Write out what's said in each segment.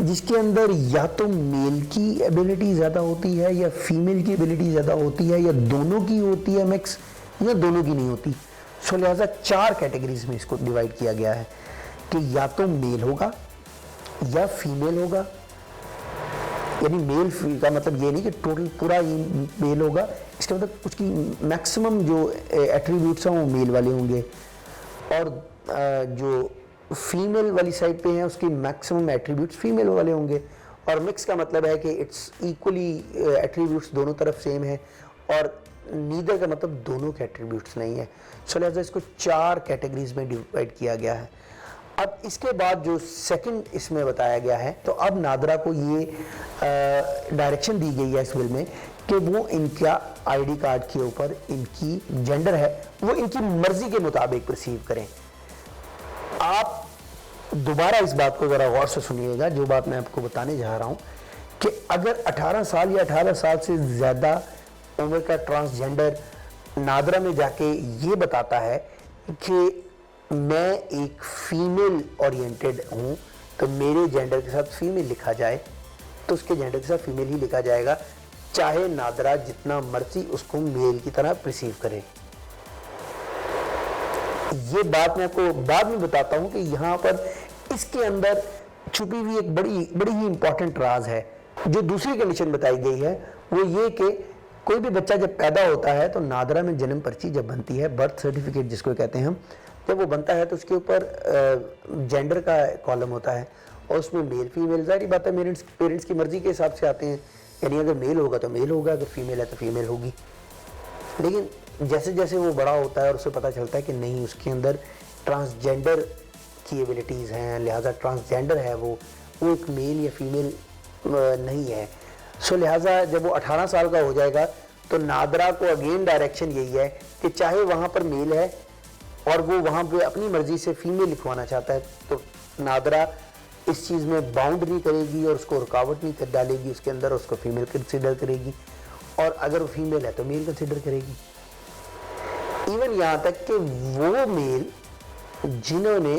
جس کے اندر یا تو میل کی ایبلٹی زیادہ ہوتی ہے یا فیمیل کی ایبلٹی زیادہ ہوتی ہے یا دونوں کی ہوتی ہے مکس یا دونوں کی نہیں ہوتی. سو لہٰذا 4 کیٹیگریز میں اس کو ڈیوائڈ کیا گیا ہے کہ یا تو میل ہوگا یا فیمیل ہوگا. یعنی میل کا مطلب یہ نہیں کہ ٹوٹل پورا ہی میل ہوگا, اس کے مطلب کچھ کی میکسیمم جو ایٹریبیوٹس ہیں وہ میل والے ہوں گے, اور جو فیمیل والی سائڈ پہ ہیں اس کی میکسیمم ایٹریبیوٹس فیمیل والے ہوں گے. اور مکس کا مطلب ہے کہ اٹس ایکولی ایٹریبیوٹس دونوں طرف سیم ہیں, اور نیدر کا مطلب دونوں کے ایٹریبیوٹس نہیں ہے. سو لہٰذا اس کو 4 کیٹیگریز میں ڈیوائڈ کیا گیا ہے. اب اس کے بعد جو سیکنڈ اس میں بتایا گیا ہے, تو اب نادرا کو یہ ڈائریکشن دی گئی ہے اس بل میں کہ وہ ان کا آئی ڈی کارڈ کے اوپر ان کی جینڈر ہے وہ ان کی مرضی کے مطابق پرسیو کریں. آپ دوبارہ اس بات کو ذرا غور سے سنیے گا, جو بات میں آپ کو بتانے جا رہا ہوں, کہ اگر 18 سال یا 18 سال سے زیادہ عمر کا ٹرانسجینڈر نادرا میں جا کے یہ بتاتا ہے کہ میں ایک فیمیل اورینٹڈ ہوں, تو میرے جینڈر کے ساتھ فیمیل لکھا جائے, تو اس کے جینڈر کے ساتھ فیمیل ہی لکھا جائے گا, چاہے نادرا جتنا مرضی اس کو میل کی طرح پرسیو کرے. یہ بات میں آپ کو بعد میں بتاتا ہوں کہ یہاں پر اس کے اندر چھپی ہوئی ایک بڑی ہی امپورٹنٹ راز ہے. جو دوسری کنڈیشن بتائی گئی ہے وہ یہ کہ کوئی بھی بچہ جب پیدا ہوتا ہے تو نادرا میں جنم پرچی جب بنتی ہے, برتھ سرٹیفکیٹ جس کو کہتے ہیں ہم, جب وہ بنتا ہے تو اس کے اوپر جینڈر کا کالم ہوتا ہے, اور اس میں میل فیمیل ظاہری بات ہے پیرنٹس کی مرضی کے حساب سے آتے ہیں. یعنی اگر میل ہوگا تو میل ہوگا, اگر فیمیل ہے تو فیمیل ہوگی. لیکن جیسے جیسے وہ بڑا ہوتا ہے اور اسے پتہ چلتا ہے کہ نہیں اس کے اندر ٹرانسجینڈر کی ایبلٹیز ہیں, لہٰذا ٹرانسجینڈر ہے وہ ایک میل یا فیمیل نہیں ہے. سو لہٰذا جب وہ 18 سال کا ہو جائے گا تو نادرا کو اگین ڈائریکشن یہی ہے کہ چاہے وہاں پر میل ہے اور وہ وہاں پہ اپنی مرضی سے فیمیل لکھوانا چاہتا ہے, تو نادرا اس چیز میں باؤنڈ نہیں کرے گی اور اس کو رکاوٹ نہیں ڈالے گی اس کے اندر, اس کو فیمیل کنسیڈر کرے گی, اور اگر وہ فیمیل ہے تو میل کنسیڈر کرے گی. ایون یہاں تک کہ وہ میل جنہوں نے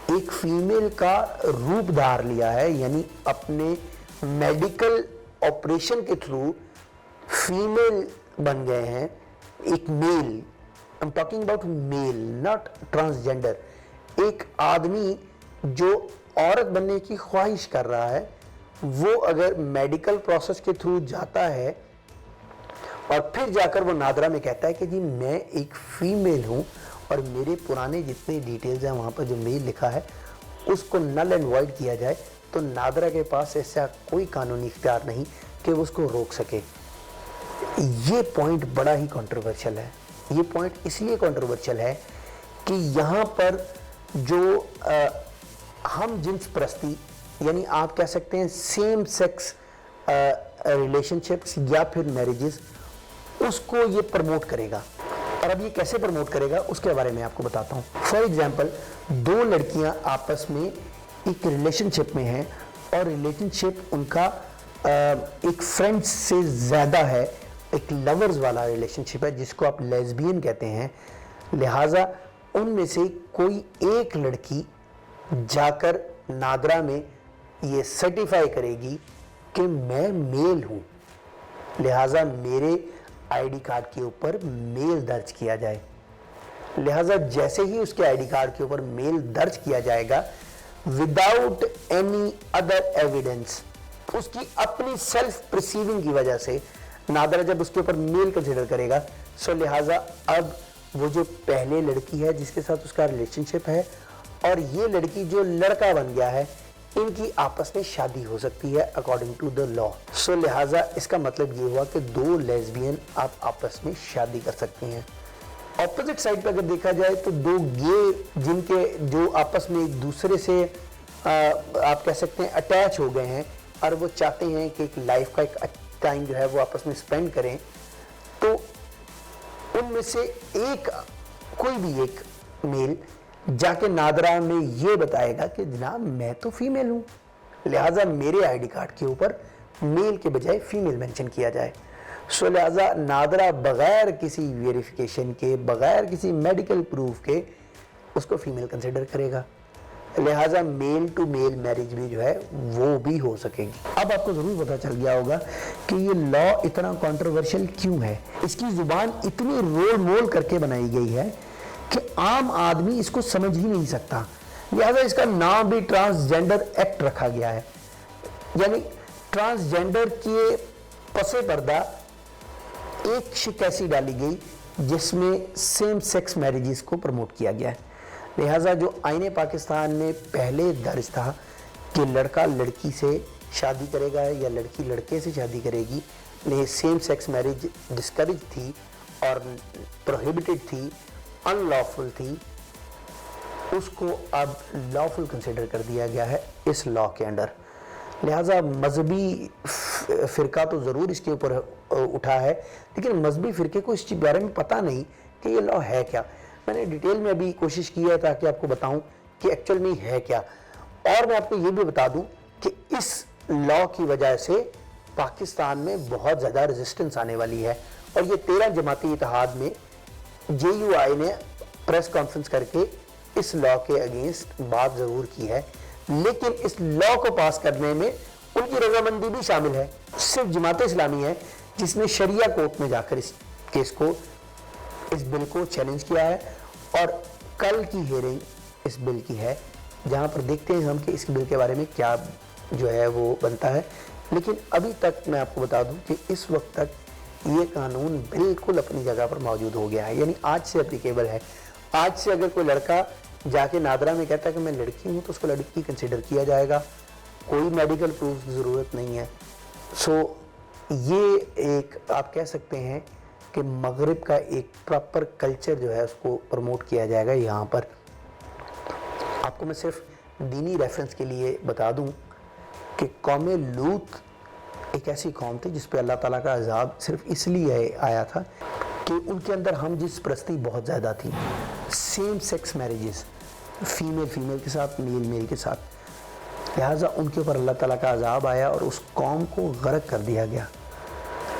ایک فیمیل کا روپ دھار لیا ہے, یعنی اپنے میڈیکل آپریشن کے تھرو فیمیل بن گئے ہیں, ایک میل, I'm talking about male, not transgender, ایک آدمی جو عورت بننے کی خواہش کر رہا ہے, وہ اگر میڈیکل پروسیس کے تھرو جاتا ہے اور پھر جا کر وہ نادرا میں کہتا ہے کہ جی میں ایک فیمیل ہوں اور میرے پرانے جتنے ڈیٹیلز ہیں وہاں پر جو میل لکھا ہے اس کو نل اینڈ وائڈ کیا جائے, تو نادرا کے پاس ایسا کوئی قانونی اختیار نہیں کہ وہ اس کو روک سکے. یہ پوائنٹ بڑا ہی کنٹروورشل ہے. یہ پوائنٹ اس لیے کنٹروورشل ہے کہ یہاں پر جو ہم جنس پرستی, یعنی آپ کہہ سکتے ہیں سیم سیکس ریلیشن شپس یا پھر میریجز, اس کو یہ پروموٹ کرے گا. اور اب یہ کیسے پروموٹ کرے گا اس کے بارے میں آپ کو بتاتا ہوں. فار ایگزامپل 2 لڑکیاں آپس میں ایک ریلیشن شپ میں ہیں اور ریلیشن شپ ان کا ایک فرینڈ سے زیادہ ہے, ایک لورز والا ریلیشن شپ ہے جس کو آپ لیزبین کہتے ہیں. لہٰذا ان میں سے کوئی ایک لڑکی جا کر نادرا میں یہ سرٹیفائی کرے گی کہ میں میل ہوں, لہٰذا میرے آئی ڈی کارڈ کے اوپر میل درج کیا جائے. لہٰذا جیسے ہی اس کے آئی ڈی کارڈ کے اوپر میل درج کیا جائے گا وداؤٹ اینی ادر ایویڈنس, اس کی اپنی سیلف پرسیونگ کی وجہ سے نادرا جب اس کے اوپر میل کنسیڈر کرے گا, سو لہٰذا اب وہ جو پہلے لڑکی ہے جس کے ساتھ اس کا ریلیشن شپ ہے اور یہ لڑکی جو لڑکا بن گیا ہے, ان کی آپس میں شادی ہو سکتی ہے اکارڈنگ ٹو دا لا. سو لہٰذا اس کا مطلب یہ ہوا کہ 2 لیزبین آپ آپس میں شادی کر سکتی ہیں. اپوزٹ سائڈ پہ اگر دیکھا جائے تو 2 گے جن کے جو آپس میں ایک دوسرے سے آپ کہہ سکتے ہیں اٹیچ ہو گئے ہیں اور وہ چاہتے ہیں کہ ایک لائف کا ایک ٹائم جو ہے وہ آپس میں سپینڈ کریں, تو ان میں سے کوئی بھی ایک میل جا کے نادرا میں یہ بتائے گا کہ جناب میں تو فیمیل ہوں, لہٰذا میرے آئی ڈی کارڈ کے اوپر میل کے بجائے فیمیل مینشن کیا جائے. سو لہٰذا نادرا بغیر کسی ویریفیکیشن کے, بغیر کسی میڈیکل پروف کے اس کو فیمیل کنسیڈر کرے گا. لہٰذا میل ٹو میل میرج بھی جو ہے وہ بھی ہو سکے گی۔ اب آپ کو ضرور پتہ چل گیا ہوگا کہ یہ لا اتنا کنٹروورشل کیوں ہے، اس کی زبان اتنی رول مول کر کے بنائی گئی ہے کہ عام آدمی اس کو سمجھ ہی نہیں سکتا، لہٰذا اس کا نام بھی ٹرانسجینڈر ایکٹ رکھا گیا ہے، یعنی ٹرانسجینڈر کے پس پردہ ایک شک ایسی ڈالی گئی جس میں سیم سیکس میرجز کو پروموٹ کیا گیا ہے۔ لہٰذا جو آئین پاکستان میں پہلے درج تھا کہ لڑکا لڑکی سے شادی کرے گا یا لڑکی لڑکے سے شادی کرے گی، لیکن سیم سیکس میرج ڈسکریج تھی اور پروہیبٹڈ تھی، ان لافل تھی، اس کو اب لافل کنسیڈر کر دیا گیا ہے اس لا کے انڈر۔ لہٰذا مذہبی فرقہ تو ضرور اس کے اوپر اٹھا ہے، لیکن مذہبی فرقے کو اس بارے میں پتہ نہیں کہ یہ لا ہے کیا۔ میں نے ڈیٹیل میں ابھی کوشش کی ہے تاکہ آپ کو بتاؤں کہ ایکچوئل میں ہے کیا، اور میں آپ کو یہ بھی بتا دوں کہ اس لا کی وجہ سے پاکستان میں بہت زیادہ ریزسٹنس آنے والی ہے، اور یہ 13 جماعتی اتحاد میں JUI نے پریس کانفرنس کر کے اس لا کے اگینسٹ بات ضرور کی ہے، لیکن اس لا کو پاس کرنے میں ان کی رضامندی بھی شامل ہے۔ صرف جماعت اسلامی ہے جس نے شریعہ کورٹ میں جا کر اس کیس کو، اس بل کو چیلنج کیا ہے، اور کل کی ہیئرنگ اس بل کی ہے، جہاں پر دیکھتے ہیں ہم کہ اس بل کے بارے میں کیا جو ہے وہ بنتا ہے۔ لیکن ابھی تک میں آپ کو بتا دوں کہ اس وقت تک یہ قانون بالکل اپنی جگہ پر موجود ہو گیا ہے، یعنی آج سے اپلیکیبل ہے۔ آج سے اگر کوئی لڑکا جا کے نادرا میں کہتا ہے کہ میں لڑکی ہوں تو اس کو لڑکی کنسیڈر کیا جائے گا، کوئی میڈیکل پروف کی ضرورت نہیں ہے۔ سو یہ ایک آپ کہہ سکتے ہیں کہ مغرب کا ایک پراپر کلچر جو ہے اس کو پروموٹ کیا جائے گا یہاں پر۔ آپ کو میں صرف دینی ریفرنس کے لیے بتا دوں کہ قوم لوط ایک ایسی قوم تھی جس پہ اللہ تعالیٰ کا عذاب صرف اس لیے آیا تھا کہ ان کے اندر ہم جنس پرستی بہت زیادہ تھی، سیم سیکس میرجز، فیمیل کے ساتھ، میل کے ساتھ، لہٰذا ان کے اوپر اللہ تعالیٰ کا عذاب آیا اور اس قوم کو غرق کر دیا گیا۔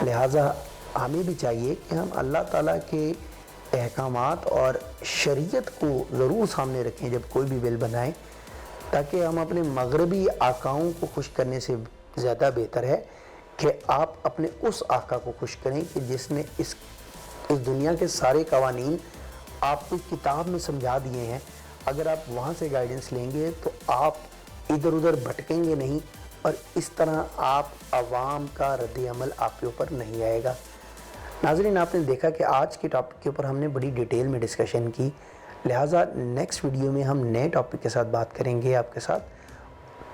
لہٰذا ہمیں بھی چاہیے کہ ہم اللہ تعالیٰ کے احکامات اور شریعت کو ضرور سامنے رکھیں جب کوئی بھی بل بنائیں، تاکہ ہم اپنے مغربی آقاؤں کو خوش کرنے سے زیادہ بہتر ہے کہ آپ اپنے اس آقا کو خوش کریں کہ جس نے اس دنیا کے سارے قوانین آپ کو کتاب میں سمجھا دیے ہیں۔ اگر آپ وہاں سے گائیڈنس لیں گے تو آپ ادھر ادھر بھٹکیں گے نہیں، اور اس طرح آپ عوام کا رد عمل آپ کے اوپر نہیں آئے گا۔ ناظرین، آپ نے دیکھا کہ آج کے ٹاپک کے اوپر ہم نے بڑی ڈیٹیل میں ڈسکشن کی، لہٰذا نیکسٹ ویڈیو میں ہم نئے ٹاپک کے ساتھ بات کریں گے آپ کے ساتھ۔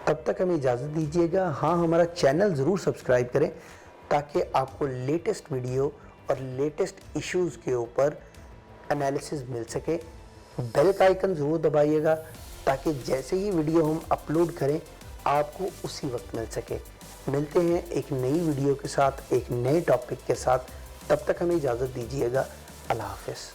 تب تک ہمیں اجازت دیجیے گا۔ ہاں، ہمارا چینل ضرور سبسکرائب کریں تاکہ آپ کو لیٹسٹ ویڈیو اور لیٹسٹ ایشوز کے اوپر انالیسز مل سکے۔ بیل کا آئیکن ضرور دبائیے گا تاکہ جیسے ہی ویڈیو ہم اپلوڈ کریں آپ کو اسی وقت مل سکے۔ ملتے ہیں ایک نئی ویڈیو کے ساتھ، ایک نئے ٹاپک کے ساتھ۔ تب تک ہمیں اجازت دیجیے گا۔ اللہ حافظ۔